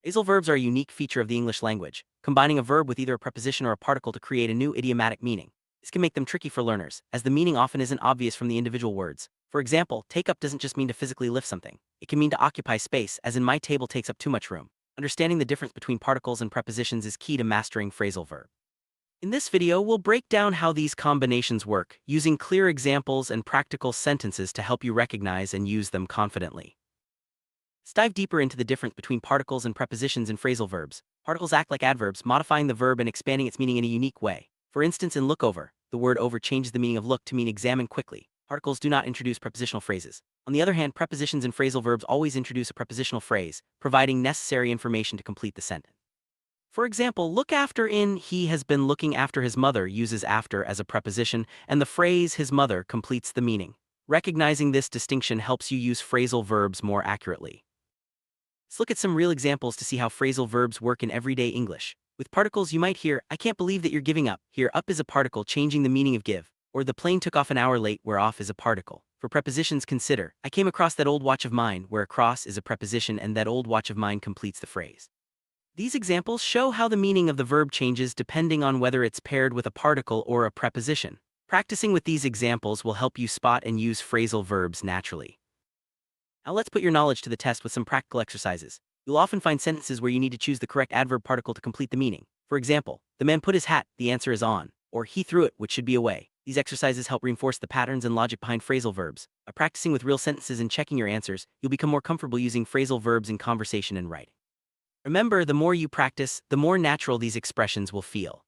Phrasal verbs are a unique feature of the English language, combining a verb with either a preposition or a particle to create a new idiomatic meaning. This can make them tricky for learners, as the meaning often isn't obvious from the individual words. For example, take up doesn't just mean to physically lift something. It can mean to occupy space, as in my table takes up too much room. Understanding the difference between particles and prepositions is key to mastering phrasal verbs. In this video, we'll break down how these combinations work, using clear examples and practical sentences to help you recognize and use them confidently. Let's dive deeper into the difference between particles and prepositions in phrasal verbs. Particles act like adverbs, modifying the verb and expanding its meaning in a unique way. For instance, in look over, the word over changes the meaning of look to mean examine quickly. Particles do not introduce prepositional phrases. On the other hand, prepositions in phrasal verbs always introduce a prepositional phrase, providing necessary information to complete the sentence. For example, look after in he has been looking after his mother uses after as a preposition, and the phrase his mother completes the meaning. Recognizing this distinction helps you use phrasal verbs more accurately. Let's look at some real examples to see how phrasal verbs work in everyday English. With particles, you might hear, I can't believe that you're giving up. Here, up is a particle changing the meaning of give, or the plane took off an hour late, where off is a particle. For prepositions, consider, I came across that old watch of mine, where across is a preposition and that old watch of mine completes the phrase. These examples show how the meaning of the verb changes depending on whether it's paired with a particle or a preposition. Practicing with these examples will help you spot and use phrasal verbs naturally. Now let's put your knowledge to the test with some practical exercises. You'll often find sentences where you need to choose the correct adverb particle to complete the meaning. For example, the man put his hat, the answer is on, or he threw it, which should be away. These exercises help reinforce the patterns and logic behind phrasal verbs. By practicing with real sentences and checking your answers, you'll become more comfortable using phrasal verbs in conversation and writing. Remember, the more you practice, the more natural these expressions will feel.